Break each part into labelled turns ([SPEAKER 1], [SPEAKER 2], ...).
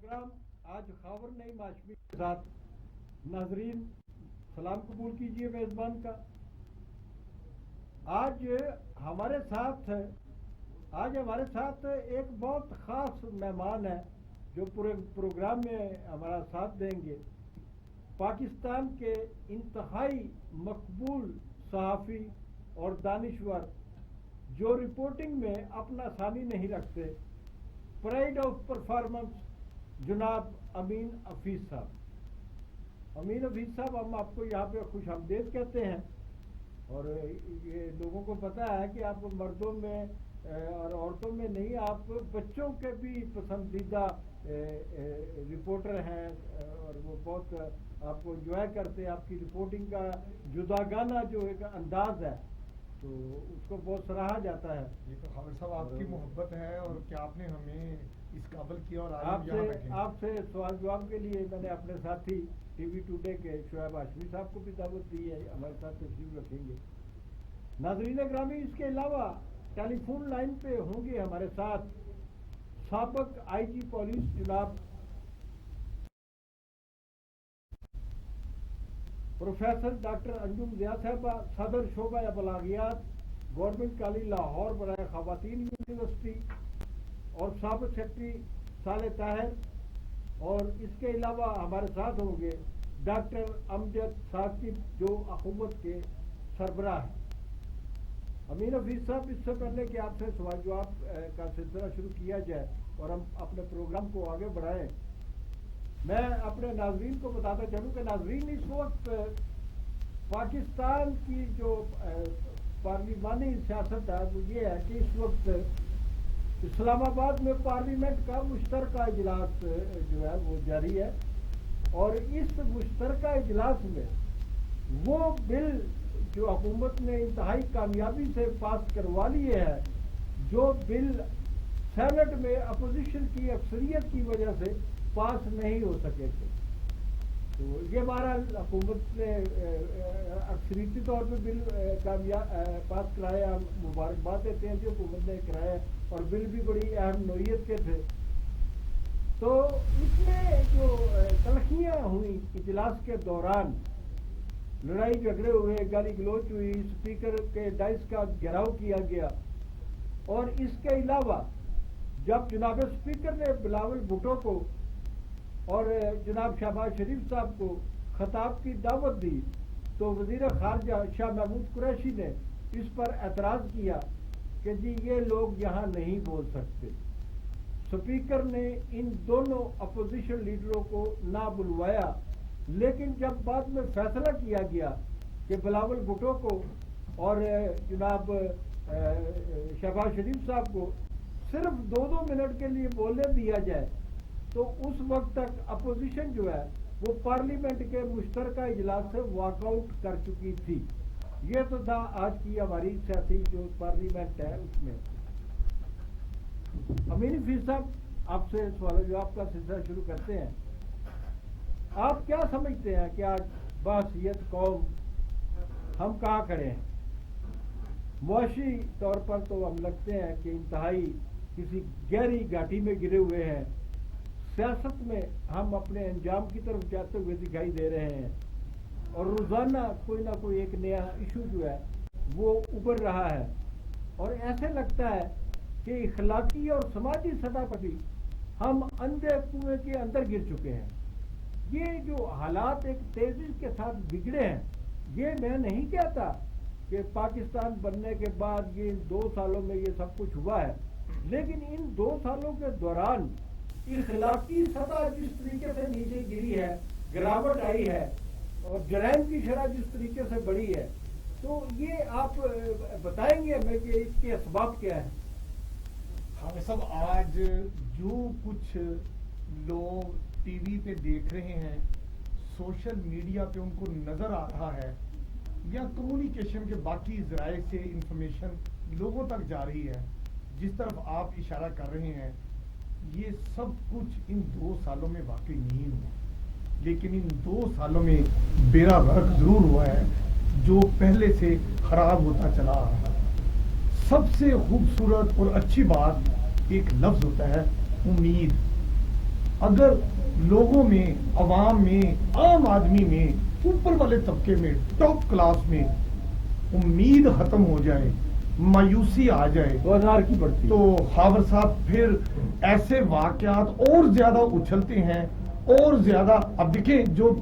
[SPEAKER 1] Programme آج خاور نعیم ہاشمی کے ساتھ ناظرین سلام قبول کیجیے میزبان کا. آج ہمارے ساتھ ایک بہت خاص مہمان ہے جو پورے پروگرام میں ہمارا ساتھ دیں گے. پاکستان کے انتہائی مقبول صحافی اور دانشور جو رپورٹنگ میں اپنا ثانی نہیں رکھتے، پرائڈ آف پرفارمنس جناب امین حفیظ صاحب. امین حفیظ صاحب، ہم آپ کو یہاں پہ خوش آمدید کہتے ہیں، اور یہ لوگوں کو پتہ ہے کہ آپ مردوں میں اور عورتوں میں نہیں، آپ بچوں کے بھی پسندیدہ رپورٹر ہیں، اور وہ بہت آپ کو انجوائے کرتے ہیں. آپ کی رپورٹنگ کا جداگانہ جو ایک انداز ہے تو اس کو بہت سراہا جاتا ہے.
[SPEAKER 2] یہ تو خاور صاحب آپ کی محبت ہے اور کیا آپ نے ہمیں اس قابل کیا، اور
[SPEAKER 1] آپ سے سوال جواب کے لیے میں نے اپنے ساتھی ٹی وی ٹوڈے کے شعیب ہاشمی صاحب کو بھی دعوت دی ہے، ہمارے ساتھ تشریف رکھیں گے. ناظرین گرامی، اس کے علاوہ ٹیلی فون لائن پہ ہوں گے ہمارے ساتھ سابق آئی جی پولیس جناب پروفیسر ڈاکٹر انجم ضیاء صاحبہ، صدر شعبہ ابلاغیات، گورنمنٹ کالج لاہور برائے خواتین یونیورسٹی، اور سابق سیکرٹری صالح طاہر. اور اس کے علاوہ ہمارے ساتھ ہوں گے ڈاکٹر امجد ثاقب جو حکومت کے سربراہ ہیں. امین حفیظ صاحب، اس سے پہلے کہ آپ سے سوال جواب کا سلسلہ شروع کیا جائے اور ہم اپنے پروگرام کو آگے بڑھائیں، میں اپنے ناظرین کو بتاتا چلوں کہ ناظرین اس وقت پاکستان کی جو پارلیمانی سیاست ہے وہ یہ ہے کہ اس وقت اسلام آباد میں پارلیمنٹ کا مشترکہ اجلاس جو ہے وہ جاری ہے، اور اس مشترکہ اجلاس میں وہ بل جو حکومت نے انتہائی کامیابی سے پاس کروا لیے ہے، جو بل سینٹ میں اپوزیشن کی اکثریت کی وجہ سے پاس نہیں ہو سکے تھے. تو یہ بہرحال حکومت نے اکثریتی طور پہ بل پاس کرایا. ہم مبارکباد دیتے ہیں جو حکومت نے کرایا، اور بل بھی بڑی اہم نوعیت کے تھے. تو اس میں جو تلخیاں ہوئیں اجلاس کے دوران، لڑائی جھگڑے ہوئے، گالی گلوچ ہوئی، اسپیکر کے ڈائس کا گھیراؤ کیا گیا، اور اس کے علاوہ جب جناب اسپیکر نے بلاول بھٹو کو اور جناب شہباز شریف صاحب کو خطاب کی دعوت دی تو وزیر خارجہ شاہ محمود قریشی نے اس پر اعتراض کیا کہ جی یہ لوگ یہاں نہیں بول سکتے. اسپیکر نے ان دونوں اپوزیشن لیڈروں کو نہ بلوایا، لیکن جب بعد میں فیصلہ کیا گیا کہ بلاول بھٹو کو اور جناب شہباز شریف صاحب کو صرف 2 منٹ کے لیے بولنے دیا جائے، تو اس وقت تک اپوزیشن جو ہے وہ پارلیمنٹ کے مشترکہ اجلاس سے واک آؤٹ کر چکی تھی. یہ تو تھا آج کی ہماری سیاسی جو پارلیمنٹ ہے اس میں. امین حفیظ صاحب، آپ سے سوال جواب کا سلسلہ شروع کرتے ہیں. آپ کیا سمجھتے ہیں کہ آج بحیثیت قوم ہم کہاں کھڑے ہیں؟ معاشی طور پر تو ہم لگتے ہیں کہ انتہائی کسی گہری گھاٹی میں گرے ہوئے ہیں. سیاست میں ہم اپنے انجام کی طرف جاتے ہوئے دکھائی دے رہے ہیں، اور روزانہ کوئی نہ کوئی ایک نیا ایشو جو ہے وہ ابھر رہا ہے، اور ایسے لگتا ہے کہ اخلاقی اور سماجی سطح پر بھی ہم اندھے کنویں کے اندر گر چکے ہیں. یہ جو حالات ایک تیزی کے ساتھ بگڑے ہیں، یہ میں نہیں کہتا کہ پاکستان بننے کے بعد یہ 2 سالوں میں یہ سب کچھ ہوا ہے، لیکن ان 2 سالوں کے دوران اخلاقی سطح جس طریقے سے نیچے گری ہے، گراوٹ آئی ہے، اور جرائم کی شرح جس طریقے سے بڑھی ہے، تو یہ آپ بتائیں گے ہمیں کہ اس کے اسباب کیا ہیں؟
[SPEAKER 2] ہم سب آج جو کچھ لوگ ٹی وی پہ دیکھ رہے ہیں، سوشل میڈیا پہ ان کو نظر آ رہا ہے، یا کمیونیکیشن کے باقی ذرائع سے انفارمیشن لوگوں تک جا رہی ہے، جس طرف آپ اشارہ کر رہے ہیں، یہ سب کچھ ان 2 سالوں میں واقعی نہیں ہوا. لیکن ان 2 سالوں میں بیڑا غرق ضرور ہوا ہے جو پہلے سے خراب ہوتا چلا آ رہا ہے. سب سے خوبصورت اور اچھی بات ایک لفظ ہوتا ہے امید. اگر لوگوں میں، عوام میں، عام آدمی میں، اوپر والے طبقے میں، ٹاپ کلاس میں امید ختم ہو جائے، مایوسی آ جائے،
[SPEAKER 1] بازار کی بڑھتی
[SPEAKER 2] تو خاور صاحب پھر ایسے واقعات اور زیادہ اچھلتے ہیں اور زیادہ. اب دیکھیں جو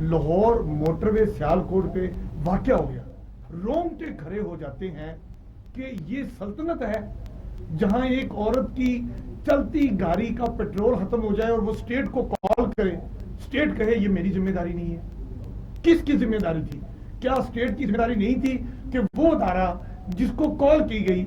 [SPEAKER 2] لاہور موٹر وے سیالکوٹ پہ واقعہ ہو گیا، رونگٹے کھڑے ہو جاتے ہیں کہ یہ سلطنت ہے جہاں ایک عورت کی چلتی گاڑی کا پیٹرول ختم ہو جائے اور وہ اسٹیٹ کو کال کرے، اسٹیٹ کہے یہ میری ذمہ داری نہیں ہے. کس کی ذمہ داری تھی؟ کیا اسٹیٹ کی ذمہ داری نہیں تھی کہ وہ ادارہ جس کو کال کی گئی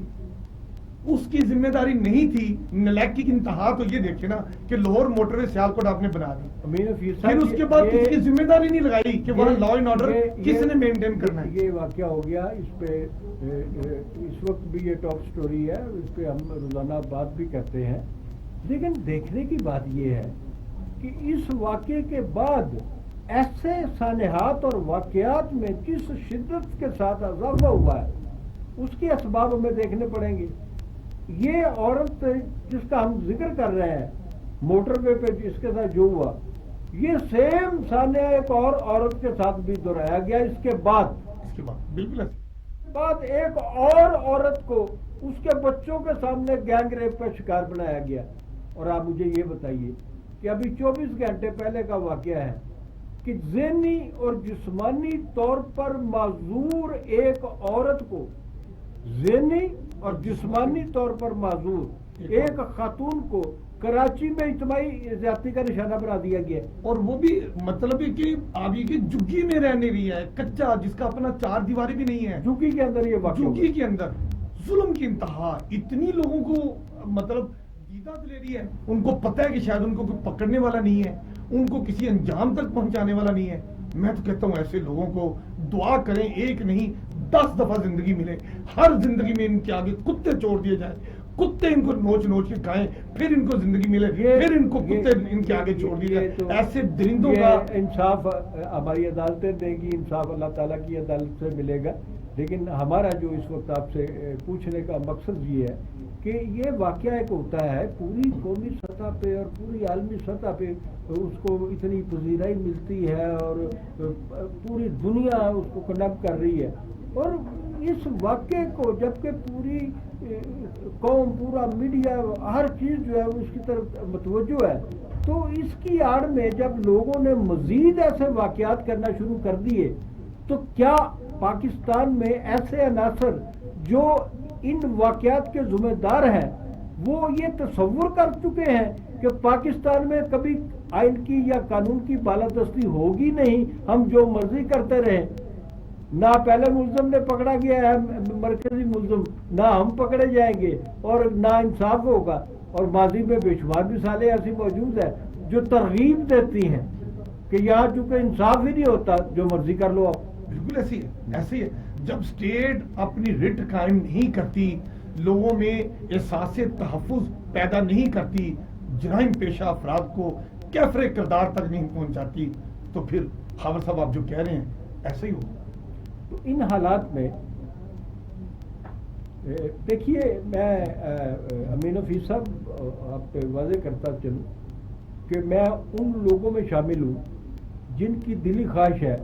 [SPEAKER 2] اس کی ذمہ داری نہیں تھی؟ نلیکی کی انتہا تو یہ دیکھیں نا کہ لاہور موٹر وے سیالکوٹ آپ نے بنا دی،
[SPEAKER 1] امین حفیظ
[SPEAKER 2] پھر
[SPEAKER 1] صاحب
[SPEAKER 2] اس کے بعد کسی کی ذمہ داری نہیں لگائی کہ وہاں لا اینڈ آرڈر کس نے مینٹین کرنا ہے.
[SPEAKER 1] یہ واقعہ ہو گیا. اس پہ اس وقت بھی یہ ٹاپ سٹوری ہے، اس پہ ہم روزانہ بات بھی کرتے ہیں. لیکن دیکھنے کی بات یہ ہے کہ اس واقعے کے بعد ایسے سانحات اور واقعات میں جس شدت کے ساتھ اضافہ ہوا ہے اس کے اسباب ہمیں دیکھنے پڑیں گے. یہ عورت جس کا ہم ذکر کر رہے ہیں موٹر وے پہ جس کے ساتھ جو ہوا، یہ سیم سانحہ ایک اور عورت کے ساتھ بھی دہرایا گیا. اس کے بعد
[SPEAKER 2] بالکل
[SPEAKER 1] بعد ایک اور عورت کو اس کے بچوں کے سامنے گینگ ریپ کا شکار بنایا گیا. اور آپ مجھے یہ بتائیے کہ ابھی 24 گھنٹے پہلے کا واقعہ ہے کہ ذہنی اور جسمانی طور پر معذور ایک عورت کو، ذہنی اور جسمانی طور پر معذور ایک خاتون کو کراچی میں اجتماعی زیادتی کا نشانہ بنا دیا گیا.
[SPEAKER 2] اور وہ بھی مطلب ہے کہ آبی کی جگی میں رہنے بھی ہے، کچا، جس کا اپنا چار دیواری بھی نہیں ہے،
[SPEAKER 1] جگی کے اندر یہ واقعہ
[SPEAKER 2] جگی کے اندر ظلم کی انتہا. اتنی لوگوں کو مطلب دیدہ لے رہی ہے، ان کو پتہ ہے کہ شاید ان کو کوئی پکڑنے والا نہیں ہے، ان کو کسی انجام تک پہنچانے والا نہیں ہے. میں تو کہتا ہوں ایسے لوگوں کو دعا کریں، ایک نہیں 10 دفعہ زندگی ملے، ہر زندگی میں ان کے آگے کتے چھوڑ دیے جائیں، کتے ان کو نوچ نوچ کے کھائیں، پھر ان کو زندگی ملے، پھر ان کو کتے ان کے آگے چھوڑ دیے جائیں. ایسے درندوں کا
[SPEAKER 1] انصاف ہماری عدالتیں دیں گی، انصاف اللہ تعالیٰ کی عدالت سے ملے گا. لیکن ہمارا جو اس وقت آپ سے پوچھنے کا مقصد یہ ہے کہ یہ واقعہ ایک ہوتا ہے پوری قومی سطح پہ اور پوری عالمی سطح پہ اس کو اتنی پذیرائی ملتی ہے اور پوری دنیا اس کو کنڈم کر رہی ہے. اور اس واقعے کو جبکہ پوری قوم، پورا میڈیا، ہر چیز جو ہے اس کی طرف متوجہ ہے، تو اس کی آڑ میں جب لوگوں نے مزید ایسے واقعات کرنا شروع کر دیے تو کیا پاکستان میں ایسے عناصر جو ان واقعات کے ذمہ دار ہیں وہ یہ تصور کر چکے ہیں کہ پاکستان میں کبھی آئین کی یا قانون کی بالادستی ہوگی نہیں، ہم جو مرضی کرتے رہیں، نہ پہلے ملزم نے پکڑا گیا ہے مرکزی ملزم، نہ ہم پکڑے جائیں گے اور نہ انصاف ہوگا. اور ماضی میں بے شمار مثالیں ایسی موجود ہیں جو ترغیب دیتی ہیں کہ یہاں چونکہ انصاف ہی نہیں ہوتا جو مرضی کر لو آپ.
[SPEAKER 2] بالکل ایسی ہے، ایسی ہے. جب اسٹیٹ اپنی رٹ قائم نہیں کرتی، لوگوں میں احساس تحفظ پیدا نہیں کرتی، جرائم پیشہ افراد کو کیفر کردار تک نہیں پہنچاتی، تو پھر خاور صاحب آپ جو کہہ رہے ہیں ایسا ہی ہوگا.
[SPEAKER 1] تو ان حالات میں دیکھیے میں امین حفیظ صاحب آپ پہ واضح کرتا چلوں کہ میں ان لوگوں میں شامل ہوں جن کی دلی خواہش ہے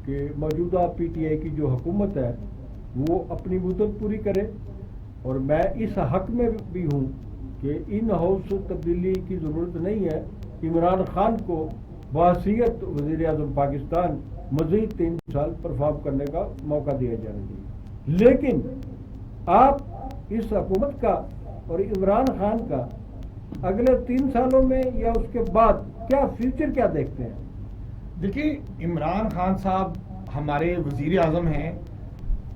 [SPEAKER 1] کہ موجودہ پی ٹی آئی کی جو حکومت ہے وہ اپنی مدت پوری کرے. اور میں اس حق میں بھی ہوں کہ ان ہاؤس تبدیلی کی ضرورت نہیں ہے. عمران خان کو بحیثیت وزیر اعظم پاکستان مزید 3 سال پرفارم کرنے کا موقع دیا جانا چاہیے. لیکن آپ اس حکومت کا اور عمران خان کا اگلے 3 سالوں میں یا اس کے بعد کیا فیوچر کیا دیکھتے ہیں؟
[SPEAKER 2] دیکھیں عمران خان صاحب ہمارے وزیر اعظم ہیں،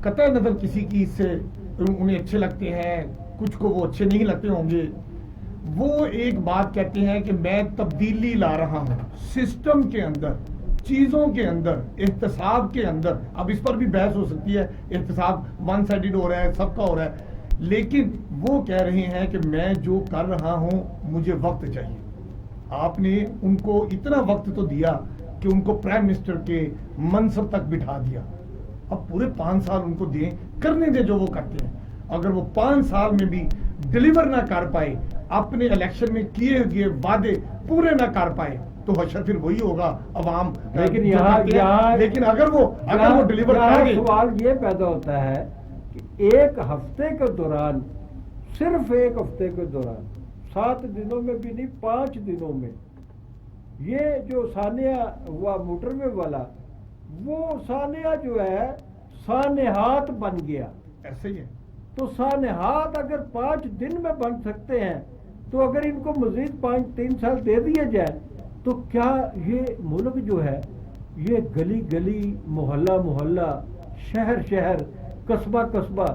[SPEAKER 2] قطع نظر کسی کی اس سے انہیں اچھے لگتے ہیں، کچھ کو وہ اچھے نہیں لگتے ہوں گے. وہ ایک بات کہتے ہیں کہ میں تبدیلی لا رہا ہوں سسٹم کے اندر، چیزوں کے اندر، احتساب کے اندر. اب اس پر بھی بحث ہو سکتی ہے، احتساب ون سائیڈڈ ہو رہا ہے، سب کا ہو رہا ہے، لیکن وہ کہہ رہے ہیں کہ میں جو کر رہا ہوں مجھے وقت چاہیے. آپ نے ان کو اتنا وقت تو دیا کہ ان کو پرائم منسٹر کے منصب تک بٹھا دیا، اب پورے 5 سال ان کو دیں، کرنے دیں جو وہ کرتے ہیں. اگر وہ 5 سال میں بھی ڈیلیور نہ کر پائے اپنے الیکشن میں کیے گئے وعدے پورے نہ کر پائے تو حشر پھر وہی ہوگا عوام.
[SPEAKER 1] لیکن یہاں
[SPEAKER 2] لیکن اگر وہ ڈلیور کر گئے.
[SPEAKER 1] سوال یہ پیدا ہوتا ہے کہ ایک ہفتے کے دوران، صرف ایک ہفتے کے دوران، 7 دنوں میں بھی نہیں 5 دنوں میں یہ جو سانحہ ہوا موٹر وے والا، وہ سانحہ جو ہے سانحات بن گیا.
[SPEAKER 2] ایسے ہی ہے.
[SPEAKER 1] تو سانحات اگر 5 دن میں بن سکتے ہیں تو اگر ان کو مزید 3 سال دے دیے جائے تو کیا یہ ملک جو ہے یہ گلی گلی، محلہ محلہ، شہر شہر، قصبہ قصبہ،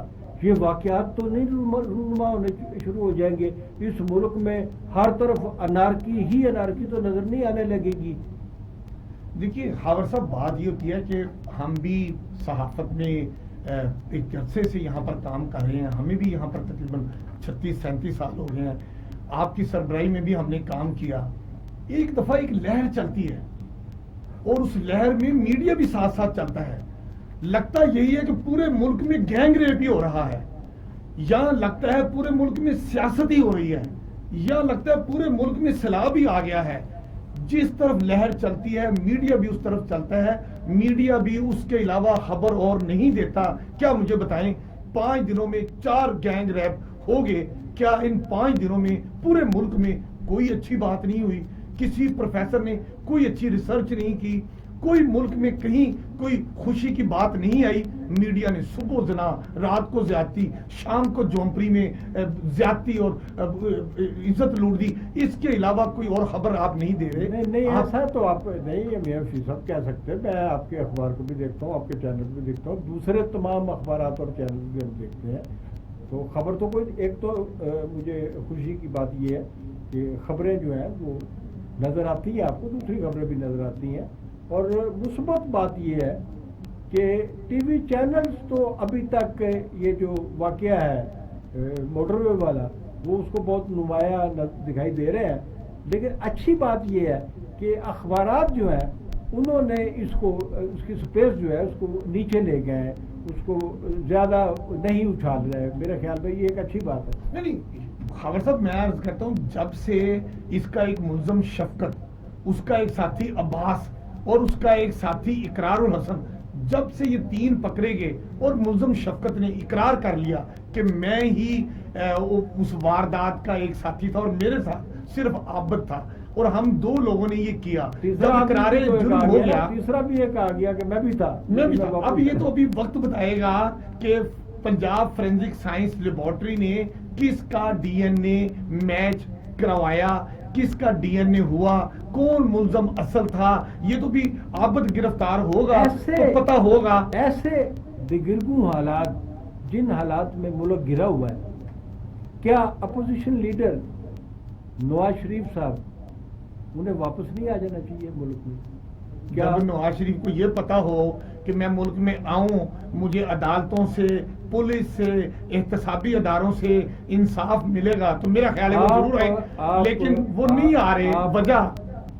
[SPEAKER 1] یہ واقعات تو نہیں رونما ہونے شروع ہو جائیں گے؟ اس ملک میں ہر طرف انارکی ہی انارکی تو نظر نہیں آنے لگے گی.
[SPEAKER 2] دیکھیے خاور صاحب، بات یہ ہوتی ہے کہ ہم بھی صحافت میں ایک عرصے سے یہاں پر کام کر رہے ہیں. ہمیں بھی یہاں پر تقریباً 36-37 سال ہو گئے ہیں. آپ کی سربراہی میں بھی ہم نے کام کیا. ایک دفعہ ایک لہر چلتی ہے اور اس لہر میں میڈیا بھی ساتھ ساتھ چلتا ہے. لگتا یہی ہے کہ پورے ملک میں گینگ ریپ ہی ہو رہا ہے، یا لگتا ہے پورے ملک میں سیاست ہی ہو رہی ہے، یا لگتا ہے پورے ملک میں سیلاب ہی آ گیا ہے. جس طرف لہر چلتی ہے میڈیا بھی اس طرف چلتا ہے. میڈیا بھی اس کے علاوہ خبر اور نہیں دیتا. کیا مجھے بتائیں 5 دنوں میں 4 گینگ ریپ ہو گئے؟ کیا ان 5 دنوں میں پورے ملک میں کوئی اچھی بات نہیں ہوئی؟ کسی پروفیسر نے کوئی اچھی ریسرچ نہیں کی؟ کوئی ملک میں کہیں کوئی خوشی کی بات نہیں آئی؟ میڈیا نے صبح زنا، رات کو زیادتی، شام کو جونپری میں زیادتی اور عزت لوٹ دی. اس کے علاوہ کوئی اور خبر آپ نہیں دے رہے.
[SPEAKER 1] نہیں ایسا تو آپ نہیں میاں فیصد صاحب کہہ سکتے. میں آپ کے اخبار کو بھی دیکھتا ہوں، آپ کے چینل کو بھی دیکھتا ہوں، دوسرے تمام اخبارات اور چینل بھی ہم دیکھتے ہیں. تو خبر تو کوئی ایک تو مجھے خوشی کی بات یہ ہے کہ خبریں جو ہیں وہ نظر آتی ہیں آپ کو، دوسری خبریں بھی نظر آتی ہیں. اور مثبت بات یہ ہے کہ ٹی وی چینلز تو ابھی تک یہ جو واقعہ ہے موٹر وے والا وہ اس کو بہت نمایاں دکھائی دے رہے ہیں. لیکن اچھی بات یہ ہے کہ اخبارات جو ہیں انہوں نے اس کی سپیس جو ہے اس کو نیچے لے گئے ہیں، اس کو زیادہ نہیں اچھال رہے. میرے خیال میں یہ ایک اچھی بات ہے.
[SPEAKER 2] نہیں خاور صاحب، میں عرض کرتا ہوں جب سے اس کا ایک ملزم شفقت، اس کا ایک ساتھی عباس اور اس کا ایک ساتھی اقرار الحسن، جب سے یہ 3 پکڑے گئے اور ملزم شفقت نے اقرار کر لیا کہ میں ہی اس واردات کا ایک ساتھی تھا اور میرے ساتھ صرف عابد تھا اور ہم 2 لوگوں نے یہ کیا، جب اقرار جرم ہو گیا،
[SPEAKER 1] تیسرا بھی ایک آ گیا کہ میں بھی تھا.
[SPEAKER 2] اب یہ تو ابھی وقت بتائے گا کہ پنجاب فورینزک سائنس لیبارٹری نے کس کا ڈی این اے میچ کروایا، کس کا ڈی این اے ہوا، کون ملزم اصل تھا. یہ تو بھی عابد گرفتار ہوگا تو پتہ ہوگا.
[SPEAKER 1] ایسے دیگرگوں حالات جن حالات میں ملک گرا ہوا ہے، کیا اپوزیشن لیڈر نواز شریف صاحب انہیں واپس نہیں آ جانا چاہیے ملک میں؟
[SPEAKER 2] جب نواز شریف کو یہ پتا ہو کہ میں ملک میں آؤں، مجھے عدالتوں سے، پولیس سے، احتسابی اداروں سے انصاف ملے گا تو میرا خیال ہے وہ ضرور آئے. لیکن وہ نہیں آ رہے.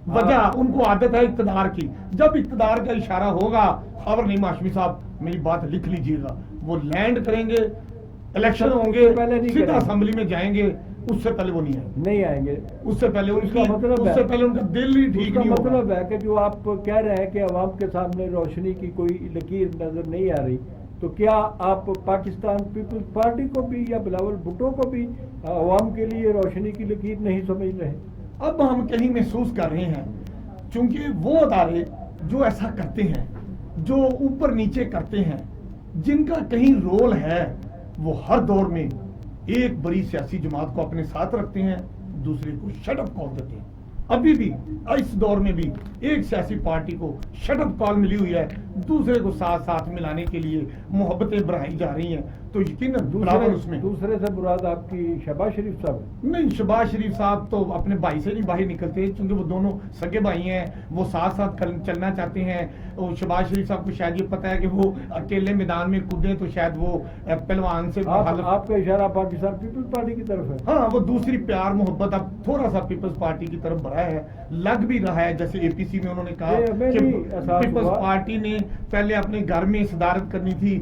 [SPEAKER 2] وجہ ان کو عادت ہے اقتدار کی. جب اقتدار کا اشارہ ہوگا، خبر نہیں ہاشمی صاحب میری بات لکھ لیجئے گا، وہ لینڈ کریں گے، الیکشن ہوں گے، سیدھا اسمبلی میں جائیں گے. اس سے پہلے وہ نہیں آئیں گے. اس سے پہلے ان کا دل ہی ٹھیک نہیں ہوگا.
[SPEAKER 1] مطلب ہے کہ جو آپ کہہ رہے ہیں کہ عوام کے سامنے روشنی کی کوئی لکیر نظر نہیں آ رہی، تو کیا آپ پاکستان پیپلز پارٹی کو بھی یا بلاول بھٹو کو بھی عوام کے لیے روشنی کی لکیر نہیں سمجھ رہے؟
[SPEAKER 2] اب ہم کہیں محسوس کر رہے ہیں، چونکہ وہ ادارے جو ایسا کرتے ہیں، جو اوپر نیچے کرتے ہیں، جن کا کہیں رول ہے، وہ ہر دور میں ایک بڑی سیاسی جماعت کو اپنے ساتھ رکھتے ہیں، دوسرے کو شٹ اپ کال دیتے ہیں. ابھی بھی اس دور میں بھی ایک سیاسی پارٹی کو شٹ اپ کال ملی ہوئی ہے، دوسرے کو ساتھ ساتھ ملانے کے لیے محبتیں بڑھائی جا رہی ہیں. تو یقیناً اس میں
[SPEAKER 1] دوسرے سے مراد آپ کی شہباز شریف صاحب؟
[SPEAKER 2] نہیں، شہباز شریف صاحب تو اپنے بھائی سے نہیں باہر نکلتے، چونکہ وہ دونوں سگے بھائی ہیں، وہ ساتھ ساتھ چلنا چاہتے ہیں. شہباز شریف صاحب کو شاید یہ پتا ہے کہ وہ اکیلے میدان میں کودیں تو شاید وہ پہلوان سے.
[SPEAKER 1] آپ کا اشارہ پاکستان پیپلز پارٹی کی طرف ہے؟
[SPEAKER 2] ہاں، وہ دوسری پیار محبت اب تھوڑا سا پیپلز پارٹی کی طرف بڑھا ہے، لگ بھی رہا ہے. جیسے اے پی سی میں انہوں نے کہا کہ پیپلز پارٹی نے پہلے اپنے گھر میں صدارت کرنی تھی،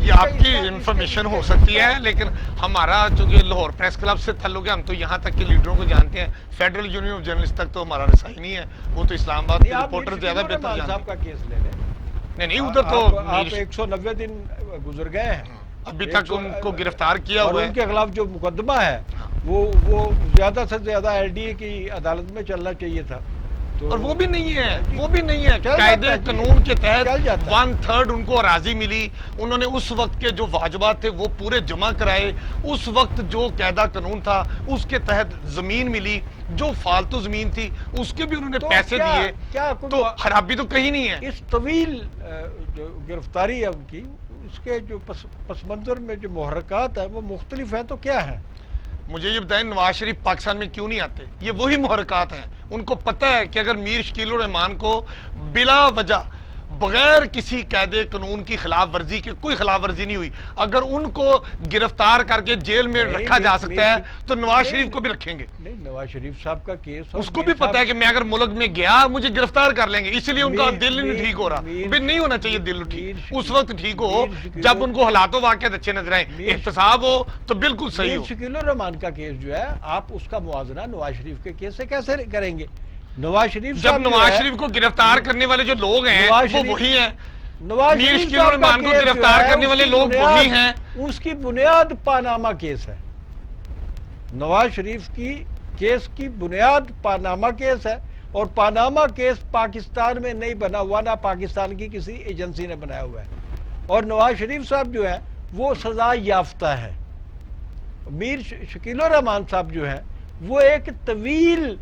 [SPEAKER 3] یہ آپ کی انفارمیشن ہو سکتی ہے، لیکن ہمارا چونکہ لاہور پریس کلب سے تعلق ہے، ہم تو یہاں تک کے لیڈروں کو جانتے ہیں، فیڈرل یونین آف جرنلسٹ تک تو ہمارا رسائی نہیں ہے، وہ تو اسلام آباد کے رپورٹر زیادہ بہتر جانتے
[SPEAKER 1] صاحب
[SPEAKER 3] ہیں۔
[SPEAKER 1] کا کیس لے لیں،
[SPEAKER 3] نہیں ادھر تو
[SPEAKER 1] آپ 190 دن گزر گئے ہیں،
[SPEAKER 3] ابھی تک ان کو گرفتار کیا
[SPEAKER 1] اور
[SPEAKER 3] ہوا
[SPEAKER 1] ان
[SPEAKER 3] ہے۔
[SPEAKER 1] کے خلاف جو مقدمہ ہے وہ زیادہ سے زیادہ ایل ڈی اے کی عدالت میں چلنا چاہیے تھا،
[SPEAKER 3] اور وہ بھی نہیں ہے، وہ بھی نہیں ہے،
[SPEAKER 1] چل
[SPEAKER 3] قاعدے
[SPEAKER 1] جاتا ہے جی،
[SPEAKER 3] قانون کے
[SPEAKER 1] چل
[SPEAKER 3] تحت
[SPEAKER 1] جاتا ہے۔
[SPEAKER 3] 1/3 ان کو اراضی ملی، انہوں نے اس وقت کے جو واجبات تھے وہ پورے جمع کرائے، اس وقت جو قاعدہ قانون تھا اس کے تحت زمین ملی، جو فالتو زمین تھی اس کے بھی انہوں نے
[SPEAKER 1] تو
[SPEAKER 3] پیسے دیے،
[SPEAKER 1] کیا
[SPEAKER 3] تو خرابی تو کہیں نہیں ہے۔
[SPEAKER 1] اس طویل جو گرفتاری ہے ان کی، اس کے جو پس منظر میں جو محرکات ہیں وہ مختلف ہیں، تو کیا ہے؟
[SPEAKER 3] مجھے یہ بتائیں نواز شریف پاکستان میں کیوں نہیں آتے؟ یہ وہی محرکات ہیں، ان کو پتہ ہے کہ اگر میر شکیل الرحمان کو بلا وجہ بغیر کسی قاعدے قانون کی خلاف ورزی کے، کوئی خلاف ورزی نہیں ہوئی، اگر ان کو گرفتار کر کے جیل میں رکھا جا سکتا ہے تو نواز شریف کو بھی رکھیں گے۔
[SPEAKER 1] نہیں، نواز شریف صاحب کا کیس
[SPEAKER 3] اس کو بھی پتہ ہے کہ میں اگر ملک میں گیا مجھے گرفتار کر لیں گے، اسی لیے ان کا دل نہیں ٹھیک ہو رہا، بھی نہیں ہونا چاہیے دل ٹھیک، اس وقت ٹھیک ہو جب ان کو حالات و واقعات اچھے نظر آئیں، احتساب ہو تو بالکل صحیح ہو۔
[SPEAKER 1] شکیل الرحمان کا کیس جو ہے، آپ اس کا موازنہ نواز شریف کے کیس سے کیسے کریں گے؟ نواز شریف
[SPEAKER 3] جب نواز شریف کو گرفتار کرنے والے جو لوگ ہیں وہ وہی ہیں،
[SPEAKER 1] نواز
[SPEAKER 3] میر
[SPEAKER 1] شریف
[SPEAKER 3] شکیل
[SPEAKER 1] صاحب کا
[SPEAKER 3] الرحمان کو
[SPEAKER 1] کیس جو
[SPEAKER 3] گرفتار
[SPEAKER 1] ہے،
[SPEAKER 3] کرنے
[SPEAKER 1] اس
[SPEAKER 3] والے
[SPEAKER 1] کی
[SPEAKER 3] لوگ
[SPEAKER 1] بنیاد-
[SPEAKER 3] وہی ہیں۔
[SPEAKER 1] اس کی بنیاد پاناما کیس ہے، نواز شریف کی کیس کی بنیاد پاناما کیس ہے، اور پاناما کیس پاکستان میں نہیں بنا ہوا، نہ پاکستان کی کسی ایجنسی نے بنایا ہوا ہے، اور نواز شریف صاحب جو ہے وہ سزا یافتہ ہے۔ میر شکیل الرحمان صاحب جو ہے وہ ایک طویل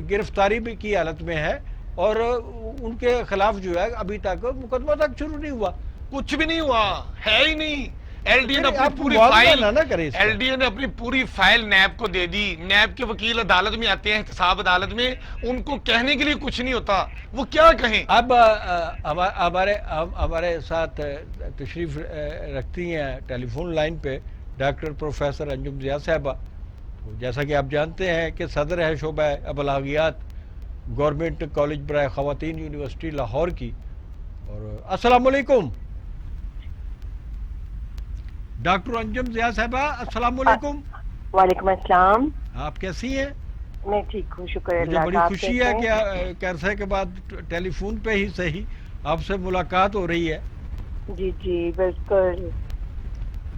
[SPEAKER 1] گرفتاری بھی کی حالت میں ہے، اور ان کے خلاف جو ہے ابھی تک مقدمہ تک شروع نہیں ہوا،
[SPEAKER 3] کچھ بھی نہیں ہوا ہے ہی نہیں۔ ایل ڈی اے نے
[SPEAKER 1] پھر
[SPEAKER 3] اپنی
[SPEAKER 1] آپ
[SPEAKER 3] پوری
[SPEAKER 1] موازنہ
[SPEAKER 3] فائل
[SPEAKER 1] نہ کریں اس کا۔
[SPEAKER 3] ایل ڈی اے نے اپنی پوری فائل نیب کو دے دی، نیب کے وکیل عدالت میں آتے ہیں، احتساب عدالت میں، ان کو کہنے کے لیے کچھ نہیں ہوتا، وہ کیا کہیں؟
[SPEAKER 1] اب ہمارے ساتھ تشریف رکھتی ہیں ٹیلی فون لائن پہ ڈاکٹر پروفیسر انجم ضیاء صاحبہ، جیسا کہ آپ جانتے ہیں کہ صدر ہے شعبہ ابلاغیات گورنمنٹ کالج برائے خواتین یونیورسٹی لاہور کی۔ اور السلام علیکم ڈاکٹر انجم ضیاء صاحبہ، السلام علیکم۔
[SPEAKER 4] وعلیکم السلام،
[SPEAKER 1] آپ کیسی ہیں؟
[SPEAKER 4] میں ٹھیک ہوں، شکر
[SPEAKER 1] مجھے
[SPEAKER 4] اللہ
[SPEAKER 1] بڑی
[SPEAKER 4] کا۔ آپ
[SPEAKER 1] خوشی ہے
[SPEAKER 4] کیسے ہیں؟
[SPEAKER 1] کہ عرصے کے بعد ٹیلی فون پہ ہی صحیح آپ سے ملاقات ہو رہی ہے۔
[SPEAKER 4] جی جی بالکل۔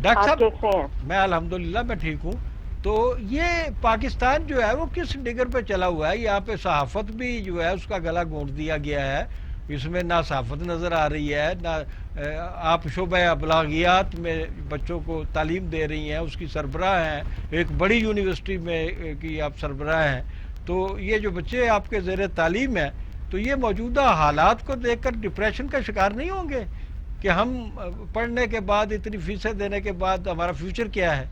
[SPEAKER 1] ڈاکٹر
[SPEAKER 4] آپ
[SPEAKER 1] صاحب،
[SPEAKER 4] کیسے ہیں؟
[SPEAKER 1] میں الحمدللہ میں ٹھیک ہوں۔ تو یہ پاکستان جو ہے وہ کس ڈگر پہ چلا ہوا ہے؟ یہاں پہ صحافت بھی جو ہے اس کا گلا گھونٹ دیا گیا ہے، اس میں نہ صحافت نظر آ رہی ہے، نہ آپ شعبہ ابلاغیات میں بچوں کو تعلیم دے رہی ہیں، اس کی سربراہ ہیں، ایک بڑی یونیورسٹی میں کی آپ سربراہ ہیں، تو یہ جو بچے آپ کے زیر تعلیم ہیں، تو یہ موجودہ حالات کو دیکھ کر ڈپریشن کا شکار نہیں ہوں گے کہ ہم پڑھنے کے بعد اتنی فیسیں دینے کے بعد ہمارا فیوچر کیا ہے؟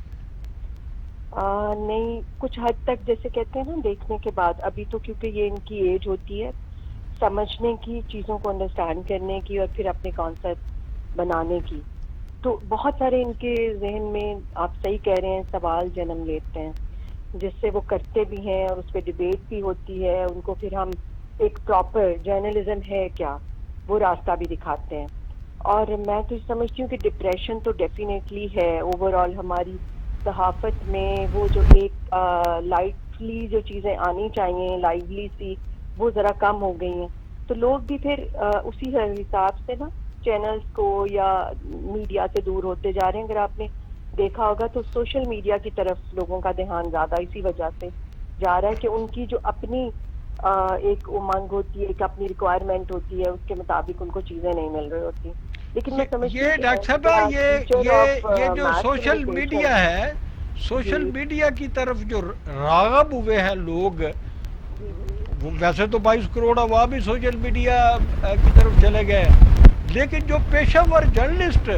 [SPEAKER 4] نہیں، کچھ حد تک جیسے کہتے ہیں نا دیکھنے کے بعد، ابھی تو کیونکہ یہ ان کی ایج ہوتی ہے سمجھنے کی، چیزوں کو انڈرسٹینڈ کرنے کی اور پھر اپنے کانسیپٹ بنانے کی، تو بہت سارے ان کے ذہن میں، آپ صحیح کہہ رہے ہیں، سوال جنم لیتے ہیں جس سے وہ کرتے بھی ہیں اور اس پہ ڈبیٹ بھی ہوتی ہے، ان کو پھر ہم ایک پراپر جرنلزم ہے کیا وہ راستہ بھی دکھاتے ہیں۔ اور میں تو سمجھتی ہوں کہ ڈپریشن تو ڈیفینیٹلی ہے اوور آل ہماری صحافت میں، وہ جو ایک لائٹلی جو چیزیں آنی چاہیے لائیولی سی، وہ ذرا کم ہو گئی ہیں، تو لوگ بھی پھر اسی حساب سے نا چینلز کو یا میڈیا سے دور ہوتے جا رہے ہیں۔ اگر آپ نے دیکھا ہوگا تو سوشل میڈیا کی طرف لوگوں کا دھیان زیادہ اسی وجہ سے جا رہا ہے کہ ان کی جو اپنی ایک امنگ ہوتی ہے، ایک اپنی ریکوائرمنٹ ہوتی ہے، اس کے مطابق ان کو چیزیں نہیں مل رہی ہوتی۔ لیکن میں سمجھتی ہوں
[SPEAKER 1] یہ
[SPEAKER 4] کہ
[SPEAKER 1] ڈاکٹر صاحبہ یہ جو سوشل میڈیا ہے، سوشل میڈیا کی طرف جو راغب ہوئے ہیں لوگ، ویسے تو 22 کروڑ عوام بھی سوشل میڈیا کی طرف چلے گئے ہیں، لیکن جو پیشہ ور جرنلسٹ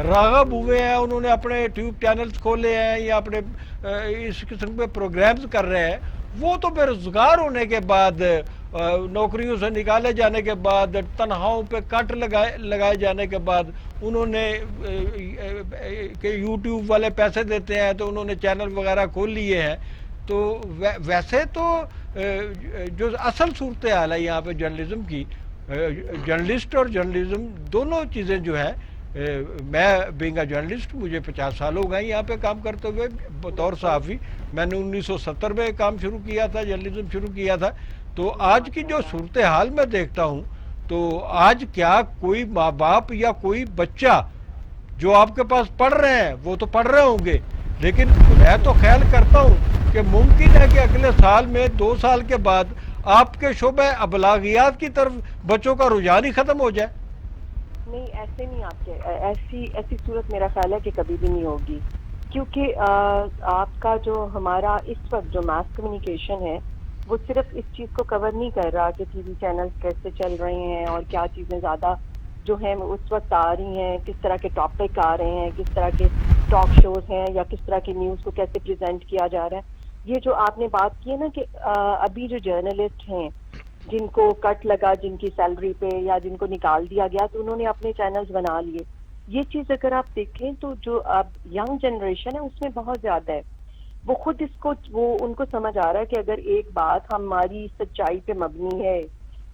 [SPEAKER 1] راغب ہوئے ہیں، انہوں نے اپنے ٹیوب چینلز کھولے ہیں یا اپنے اس قسم کے پروگرامز کر رہے ہیں، وہ تو بے روزگار ہونے کے بعد، نوکریوں سے نکالے جانے کے بعد، تنخواہوں پہ کٹ لگائے جانے کے بعد، انہوں نے کہ یوٹیوب والے پیسے دیتے ہیں تو انہوں نے چینل وغیرہ کھول لیے ہیں۔ تو ویسے تو جو اصل صورتحال ہے یہاں پہ جرنلزم کی، جرنلسٹ اور جرنلزم دونوں چیزیں جو ہے میں بینگ اے جرنلسٹ مجھے 50 سال ہو گئے یہاں پہ کام کرتے ہوئے بطور صحافی. میں نے 1970 میں کام شروع کیا تھا, جرنلزم شروع کیا تھا. تو آج کی جو صورتحال میں دیکھتا ہوں تو آج کیا کوئی ماں باپ یا کوئی بچہ جو آپ کے پاس پڑھ رہے ہیں وہ تو پڑھ رہے ہوں گے, لیکن میں تو خیال کرتا ہوں کہ ممکن ہے کہ اگلے سال میں 2 سال کے بعد آپ کے شعبہ ابلاغیات کی طرف بچوں کا رجحان ہی ختم ہو جائے.
[SPEAKER 4] نہیں ایسے نہیں, آپ کے ایسی صورت میرا خیال ہے کہ کبھی بھی نہیں ہوگی, کیونکہ آپ کا جو ہمارا اس وقت جو ماس کمیونیکیشن ہے وہ صرف اس چیز کو کور نہیں کر رہا کہ ٹی وی چینلز کیسے چل رہے ہیں اور کیا چیزیں زیادہ جو ہیں اس وقت آ رہی ہیں, کس طرح کے ٹاپک آ رہے ہیں, کس طرح کے ٹاک شوز ہیں, یا کس طرح کی نیوز کو کیسے پریزنٹ کیا جا رہا ہے. یہ جو آپ نے بات کی ہے نا کہ ابھی جو جرنلسٹ ہیں جن کو کٹ لگا جن کی سیلری پہ یا جن کو نکال دیا گیا تو انہوں نے اپنے چینلز بنا لیے, یہ چیز اگر آپ دیکھیں تو جو اب ینگ جنریشن ہے اس میں بہت زیادہ ہے. وہ خود اس کو ان کو سمجھ آ رہا ہے کہ اگر ایک بات ہماری سچائی پہ مبنی ہے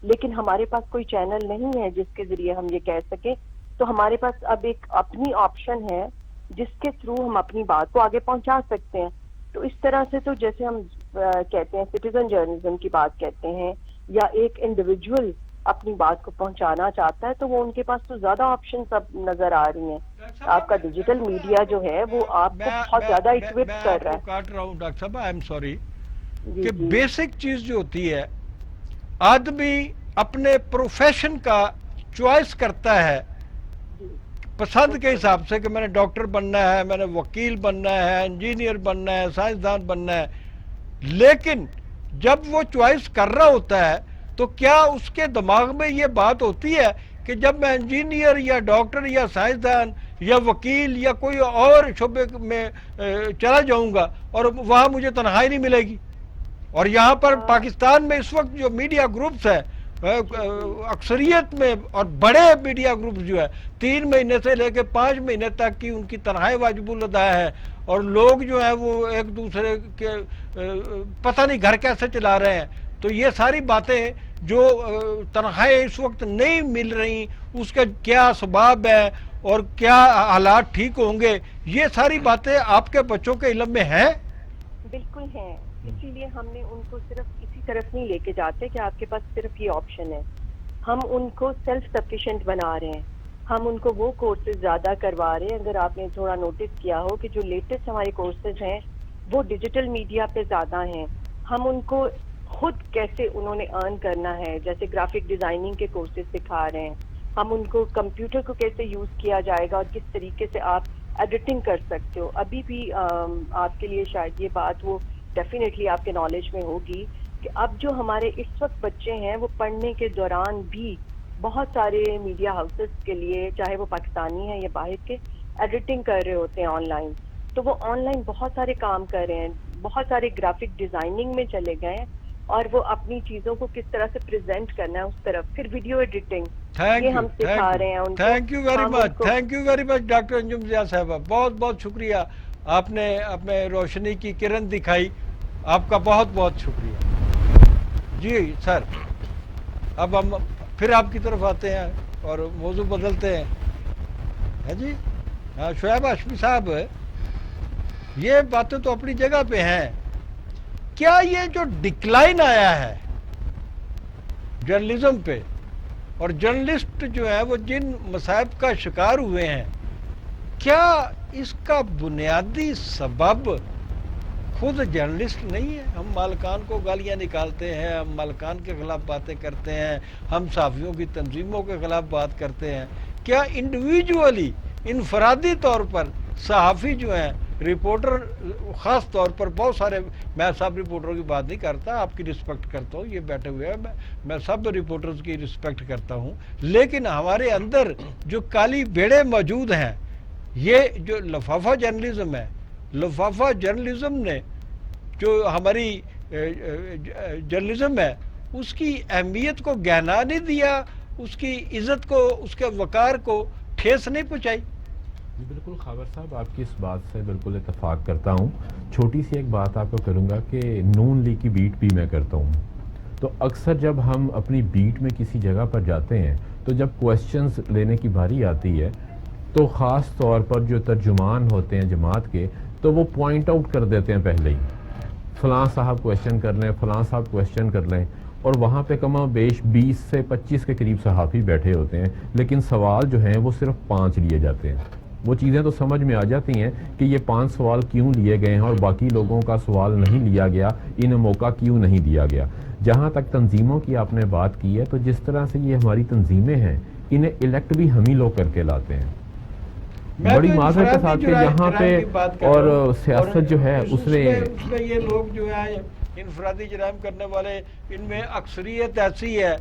[SPEAKER 4] لیکن ہمارے پاس کوئی چینل نہیں ہے جس کے ذریعے ہم یہ کہہ سکیں, تو ہمارے پاس اب ایک اپنی آپشن ہے جس کے تھرو ہم اپنی بات کو آگے پہنچا سکتے ہیں. تو اس طرح سے تو جیسے ہم کہتے ہیں سٹیزن جرنلزم کی بات کہتے ہیں, یا ایک انڈیویجول اپنی بات کو پہنچانا چاہتا ہے تو وہ ان کے پاس تو زیادہ آپشنز اب نظر آ رہی ہیں. آپ کا ڈیجیٹل میڈیا جو ہے وہ آپ کو بہت زیادہ اکوپ کر رہا ہے.
[SPEAKER 1] کاٹ رہا ہوں ڈاکٹر صاحب, آئی ایم سوری, کہ
[SPEAKER 4] جی.
[SPEAKER 1] بیسک چیز جو ہوتی ہے آدمی اپنے پروفیشن کا چوائس کرتا ہے پسند کے حساب سے کہ میں نے ڈاکٹر بننا ہے, میں نے وکیل بننا ہے, انجینئر بننا ہے, سائنسدان بننا ہے. لیکن جب وہ چوائس کر رہا ہوتا ہے تو کیا اس کے دماغ میں یہ بات ہوتی ہے کہ جب میں انجینئر یا ڈاکٹر یا سائنسدان یا وکیل یا کوئی اور شعبے میں چلا جاؤں گا اور وہاں مجھے تنہائی نہیں ملے گی؟ اور یہاں پر پاکستان میں اس وقت جو میڈیا گروپس ہیں اکثریت میں اور بڑے میڈیا گروپس جو ہے 3 مہینے سے لے کے 5 مہینے تک کی ان کی تنہائی واجب الادا ہے, اور لوگ جو ہیں وہ ایک دوسرے کے پتہ نہیں گھر کیسے چلا رہے ہیں. تو یہ ساری باتیں جو تنخواہیں اس وقت نہیں مل رہی اس کا کیا اسباب ہے اور کیا حالات ٹھیک ہوں گے, یہ ساری باتیں آپ کے بچوں کے علم میں ہیں؟
[SPEAKER 4] بالکل ہیں, اسی لیے ہم نے ان کو صرف اسی طرف نہیں لے کے جاتے کہ آپ کے پاس صرف یہ آپشن ہے. ہم ان کو سیلف سفیشینٹ بنا رہے ہیں, ہم ان کو وہ کورسز زیادہ کروا رہے ہیں. اگر آپ نے تھوڑا نوٹس کیا ہو کہ جو لیٹسٹ ہمارے کورسز ہیں وہ ڈیجیٹل میڈیا پہ زیادہ ہیں. ہم ان کو خود کیسے انہوں نے ارن کرنا ہے, جیسے گرافک ڈیزائننگ کے کورسز سکھا رہے ہیں. ہم ان کو کمپیوٹر کو کیسے یوز کیا جائے گا اور کس طریقے سے آپ ایڈیٹنگ کر سکتے ہو. ابھی بھی آپ کے لیے شاید یہ بات وہ ڈیفینیٹلی آپ کے نالج میں ہوگی کہ اب جو ہمارے اس وقت بچے ہیں وہ پڑھنے کے دوران بھی بہت سارے میڈیا ہاؤسز کے لیے, چاہے وہ پاکستانی ہیں یا باہر کے, ایڈیٹنگ کر رہے ہوتے ہیں آن لائن. تو وہ آن لائن بہت سارے کام کر رہے ہیں, بہت سارے گرافک ڈیزائننگ میں چلے گئے ہیں اور وہ اپنی چیزوں کو کس طرح سے پریزنٹ کرنا ہے اس طرف. پھر ویڈیو ایڈیٹنگ یہ ہم سکھا رہے ہیں ان کو.
[SPEAKER 1] Thank you very much doctor Anjum Zia صاحبہ, بہت بہت شکریہ. آپ نے اپنے روشنی کی کرن دکھائی, آپ کا بہت بہت شکریہ. جی سر, اب ہم پھر آپ کی طرف آتے ہیں اور موضوع بدلتے ہیں. ہے جی, ہاں شعیب ہاشمی صاحب, یہ باتیں تو اپنی جگہ پہ ہیں. کیا یہ جو ڈکلائن آیا ہے جرنلزم پہ اور جرنلسٹ جو ہیں وہ جن مصائب کا شکار ہوئے ہیں, کیا اس کا بنیادی سبب خود جرنلسٹ نہیں ہے؟ ہم مالکان کو گالیاں نکالتے ہیں, ہم مالکان کے خلاف باتیں کرتے ہیں, ہم صحافیوں کی تنظیموں کے خلاف بات کرتے ہیں. کیا انڈیویجولی انفرادی طور پر صحافی جو ہیں, رپورٹر خاص طور پر بہت سارے, میں سب رپورٹروں کی بات نہیں کرتا, آپ کی رسپیکٹ کرتا ہوں, یہ بیٹھے ہوئے ہیں, میں سب رپورٹرز کی رسپیکٹ کرتا ہوں, لیکن ہمارے اندر جو کالی بھیڑیں موجود ہیں, یہ جو لفافہ جرنلزم ہے, لفافہ جرنلزم نے جو ہماری جرنلزم ہے اس کی اہمیت کو گہنا نہیں دیا, اس کی عزت کو, اس کے وقار کو ٹھیس نہیں پہنچائی.
[SPEAKER 5] جی بالکل خاور صاحب, آپ کی اس بات سے بالکل اتفاق کرتا ہوں. چھوٹی سی ایک بات آپ کو کروں گا کہ نون لیگ کی بیٹ بھی میں کرتا ہوں, تو اکثر جب ہم اپنی بیٹ میں کسی جگہ پر جاتے ہیں تو جب کویسچنز لینے کی باری آتی ہے تو خاص طور پر جو ترجمان ہوتے ہیں جماعت کے تو وہ پوائنٹ آؤٹ کر دیتے ہیں پہلے ہی، فلاں صاحب کویشچن کر لیں، فلاں صاحب کویشچن کر لیں، اور وہاں پہ کم و بیش 20 سے 25 کے قریب صحافی بیٹھے ہوتے ہیں، لیکن سوال جو ہیں وہ صرف 5 لیے جاتے ہیں۔ وہ چیزیں تو سمجھ میں آ جاتی ہیں کہ یہ 5 سوال کیوں لیے گئے ہیں اور باقی لوگوں کا سوال نہیں لیا گیا، انہیں موقع کیوں نہیں دیا گیا۔ جہاں تک تنظیموں کی آپ نے بات کی ہے، تو جس طرح سے یہ ہماری تنظیمیں ہیں، انہیں الیکٹ بھی ہم ہی لوگ کر کے لاتے ہیں۔ بڑی معذرت کے ساتھ کہ یہاں پہ اور سیاست جو ہے اس میں
[SPEAKER 1] یہ لوگ جو ہیں انفرادی جرائم کرنے والے، ان میں اکثریت ایسی ہے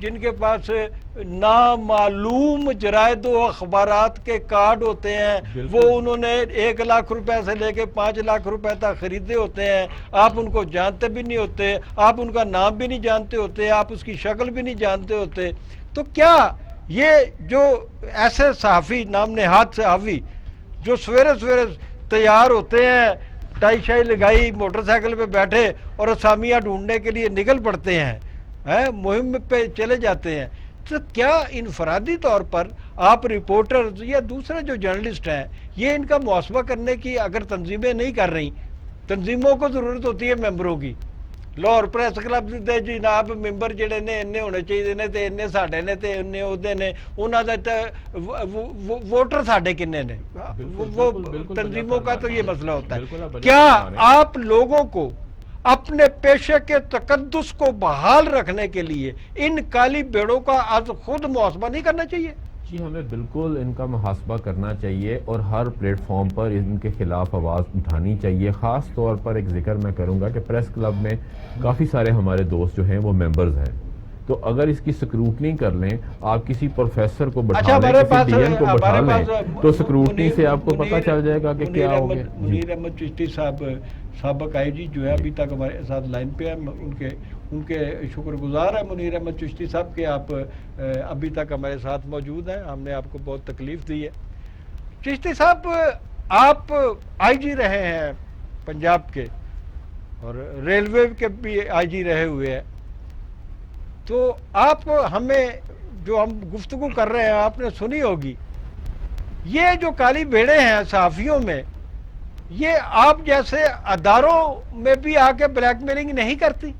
[SPEAKER 1] جن کے پاس نامعلوم جرائد و اخبارات کے کارڈ ہوتے ہیں، وہ انہوں نے 1 لاکھ روپے سے لے کے 5 لاکھ روپے تک خریدے ہوتے ہیں۔ آپ ان کو جانتے بھی نہیں ہوتے، آپ ان کا نام بھی نہیں جانتے ہوتے، آپ اس کی شکل بھی نہیں جانتے ہوتے۔ تو کیا یہ جو ایسے صحافی، نام نہاد صحافی جو سویرے سویرے تیار ہوتے ہیں، ٹائی شائی لگائی، موٹر سائیکل پہ بیٹھے اور اسامیہ ڈھونڈنے کے لیے نکل پڑتے ہیں، مہم پہ چلے جاتے ہیں، تو کیا انفرادی طور پر آپ رپورٹرز یا دوسرے جو جرنلسٹ ہیں، یہ ان کا محاسبہ کرنے کی اگر تنظیمیں نہیں کر رہی، تنظیموں کو ضرورت ہوتی ہے ممبروں کی، لاہور پریس کلب دے جناب ممبر جڑے نے اننے ہونے چاہیے نے تے اننے ساڈے نے تے اننے اودے نے، انہاں دا تے ووٹر ساڈے کنے نے، وہ تنظیموں کا تو یہ مسئلہ ہوتا ہے۔ کیا آپ لوگوں کو اپنے پیشے کے تقدس کو بحال رکھنے کے لیے ان کالی بیڑوں کا از خود محاسبہ نہیں کرنا چاہیے؟
[SPEAKER 5] جی، ہمیں بالکل ان کا محاسبہ کرنا چاہیے اور ہر پلیٹ فارم پر ان کے خلاف آواز اٹھانی چاہیے۔ خاص طور پر ایک ذکر میں کروں گا کہ پریس کلب میں کافی سارے ہمارے دوست جو ہیں وہ ممبرز ہیں، تو اگر اس کی سکروٹنی کر لیں، آپ کسی پروفیسر کو بٹھا لیں، کسی ڈی این کو بٹھا لیں، تو سکروٹنی سے آپ کو پتہ چل جائے گا کہ کیا ہو گیا۔
[SPEAKER 1] منیر احمد چشتی صاحب سابق آئی جی جو ہے ابھی تک ہمارے ساتھ لائن پہ ہیں، ان کے شکر گزار ہے منیر احمد چشتی صاحب کہ آپ ابھی تک ہمارے ساتھ موجود ہیں، ہم نے آپ کو بہت تکلیف دی ہے۔ چشتی صاحب، آپ آئی جی رہے ہیں پنجاب کے اور ریلوے کے بھی آئی جی رہے ہوئے ہیں، تو آپ ہمیں جو ہم گفتگو کر رہے ہیں آپ نے سنی ہوگی، یہ جو کالی بھیڑیں ہیں صحافیوں میں، یہ آپ جیسے اداروں میں بھی آ کے بلیک میلنگ نہیں کرتی؟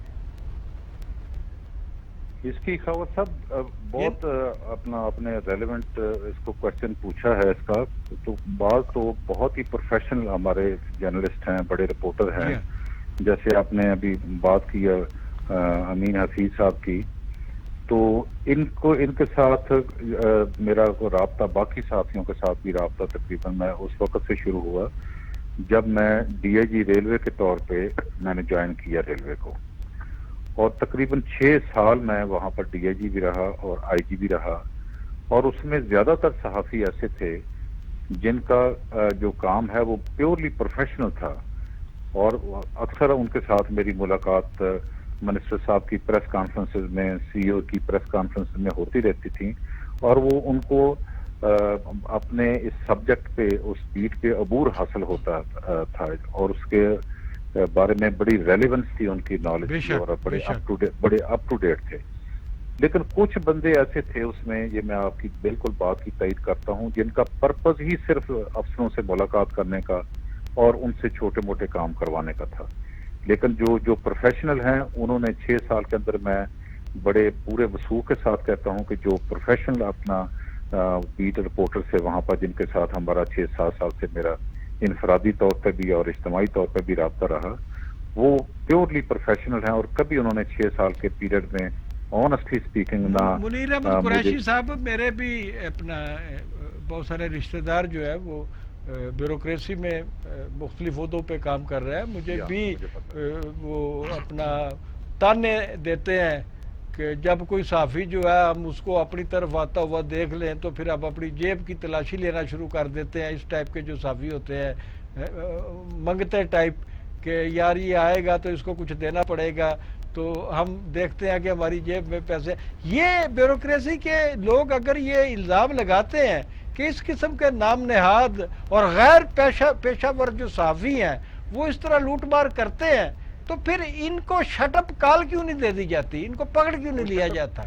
[SPEAKER 6] اس کی خبر صاحب بہت اپنے ریلیونٹ اس کو کوشچن پوچھا ہے اس کا، تو بعض تو بہت ہی پروفیشنل ہمارے جرنلسٹ ہیں، بڑے رپورٹر ہیں، جیسے آپ نے ابھی بات کی امین حفیظ صاحب کی، تو ان کے ساتھ میرا رابطہ باقی صحافیوں کے ساتھ بھی رابطہ تقریباً میں اس وقت سے شروع ہوا جب میں ڈی آئی جی ریلوے کے طور پہ میں نے جوائن کیا ریلوے کو، اور تقریباً 6 سال میں وہاں پر ڈی آئی جی بھی رہا اور آئی جی بھی رہا، اور اس میں زیادہ تر صحافی ایسے تھے جن کا جو کام ہے وہ پیورلی پروفیشنل تھا، اور اکثر ان کے ساتھ میری ملاقات منسٹر صاحب کی پریس کانفرنسز میں، سی او کی پریس کانفرنس میں ہوتی رہتی تھیں، اور وہ ان کو اپنے اس سبجیکٹ پہ، اس بیٹ پہ عبور حاصل ہوتا تھا، اور اس کے بارے میں بڑی ریلیونس تھی ان کی نالج کی، اور بڑے اپ ٹو ڈیٹ تھے۔ لیکن کچھ بندے ایسے تھے اس میں، یہ میں آپ کی بالکل بات کی تائید کرتا ہوں، جن کا پرپز ہی صرف افسروں سے ملاقات کرنے کا اور ان سے چھوٹے موٹے کام کروانے کا تھا۔ لیکن جو پروفیشنل ہیں، انہوں نے 6 سال کے اندر، میں بڑے پورے وثوق کے ساتھ کہتا ہوں کہ جو پروفیشنل اپنا بیٹ رپورٹر سے وہاں پر، جن کے ساتھ ہمارا 6-7 سال سے میرا انفرادی طور پہ بھی اور اجتماعی طور پہ بھی رابطہ رہا، وہ پیورلی پروفیشنل ہیں، اور کبھی انہوں نے 6 سال کے پیریڈ میں آنیسٹلی اسپیکنگ نہ
[SPEAKER 1] منیر احمد قریشی صاحب، میرے بھی اپنا بہت سارے رشتہ دار جو ہے وہ بیوروکریسی میں مختلف عہدوں پہ کام کر رہے ہیں، مجھے بھی وہ اپنا تانے دیتے ہیں کہ جب کوئی صحافی جو ہے ہم اس کو اپنی طرف آتا ہوا دیکھ لیں تو پھر آپ اپنی جیب کی تلاشی لینا شروع کر دیتے ہیں۔ اس ٹائپ کے جو صحافی ہوتے ہیں منگتے ٹائپ کہ یار یہ آئے گا تو اس کو کچھ دینا پڑے گا، تو ہم دیکھتے ہیں کہ ہماری جیب میں پیسے۔ یہ بیوروکریسی کے لوگ اگر یہ الزام لگاتے ہیں کہ اس قسم کے نام نہاد اور غیر پیشہ ور جو صحافی ہیں وہ اس طرح لوٹ مار کرتے ہیں، تو پھر ان کو شٹ اپ کال کیوں نہیں دے دی جاتی, ان کو پکڑ کیوں نہیں لیا جاتا؟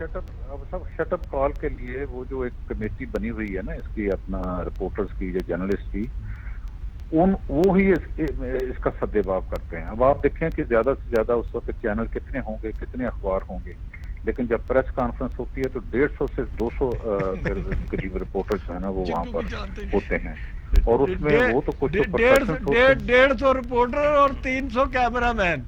[SPEAKER 6] شٹ اپ کال کے لیے وہ جو ایک کمیٹی بنی ہوئی ہے نا اس کی, اپنا رپورٹرز کی یا جرنلسٹ کی, وہ ہی اس کا سدباب کرتے ہیں. اب آپ دیکھیں کہ زیادہ سے زیادہ اس وقت چینل کتنے ہوں گے, کتنے اخبار ہوں گے, لیکن جب پریس کانفرنس ہوتی ہے تو 150 سے 200 قریب رپورٹر جو ہے نا وہ وہاں پر ہوتے ہیں, اور اس میں وہ تو کچھ
[SPEAKER 1] 150 رپورٹر اور 300 کیمرہ مین,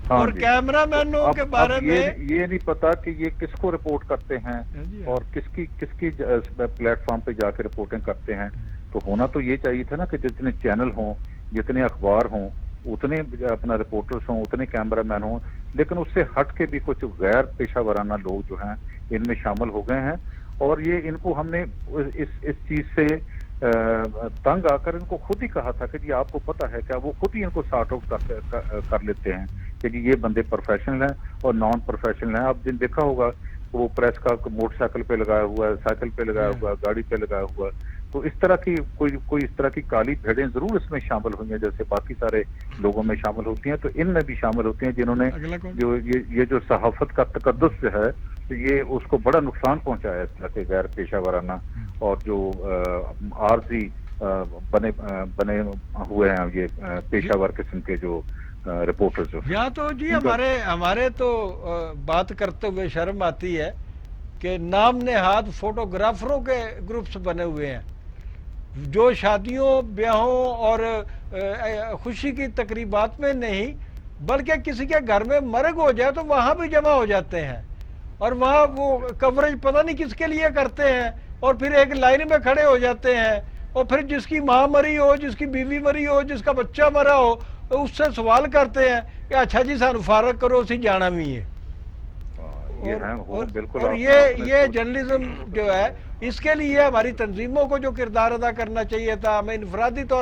[SPEAKER 1] اور کیمرہ مینوں کے بارے میں
[SPEAKER 6] یہ نہیں پتا کہ یہ کس کو رپورٹ کرتے ہیں اور کس کی پلیٹ فارم پہ جا کے رپورٹنگ کرتے ہیں. تو ہونا تو یہ چاہیے تھا نا کہ جتنے چینل ہوں, جتنے اخبار ہوں, اتنے اپنا رپورٹرز ہوں, اتنے کیمرہ مین ہوں, لیکن اس سے ہٹ کے بھی کچھ غیر پیشہ ورانہ لوگ جو ہیں ان میں شامل ہو گئے ہیں. اور یہ ان کو ہم نے اس چیز سے تنگ آ کر ان کو خود ہی کہا تھا کہ جی آپ کو پتا ہے کیا, وہ خود ہی ان کو سارٹ آؤٹ کر لیتے ہیں کہ جی یہ بندے پروفیشنل ہیں اور نان پروفیشنل ہیں. آپ دن دیکھا ہوگا وہ پریس کا موٹر سائیکل پہ لگایا ہوا ہے, سائیکل پہ لگایا ہوا ہے, گاڑی پہ لگایا ہوا ہے. تو اس طرح کی کوئی اس طرح کی کالی بھیڑیں ضرور اس میں شامل ہوئی ہیں جیسے باقی سارے لوگوں میں شامل ہوتی ہیں, تو ان میں بھی شامل ہوتی ہیں جنہوں نے جو صحافت کا تقدس جو ہے یہ اس کو بڑا نقصان پہنچایا ہے اس طرح کے غیر پیشہ ورانہ اور جو عارضی بنے ہوئے ہیں یہ پیشہ ور قسم کے جو رپورٹر جو
[SPEAKER 1] یا تو جی ہمارے تو بات کرتے ہوئے شرم آتی ہے کہ نام نہاد فوٹوگرافروں کے گروپس بنے ہوئے ہیں جو شادیوں, بیاہوں اور خوشی کی تقریبات میں نہیں بلکہ کسی کے گھر میں مرگ ہو جائے تو وہاں بھی جمع ہو جاتے ہیں, اور وہاں وہ کوریج پتہ نہیں کس کے لیے کرتے ہیں, اور پھر ایک لائن میں کھڑے ہو جاتے ہیں, اور پھر جس کی ماں مری ہو, جس کی بیوی مری ہو, جس کا بچہ مرا ہو, اس سے سوال کرتے ہیں کہ اچھا جی سانو فارغ کرو, اسی جانا بھی ہے. اور یہ جرنلزم جو ہے اس کے لیے ہماری تنظیموں کو جو کردار ادا کرنا چاہیے تھا, ہمیں انفرادی طور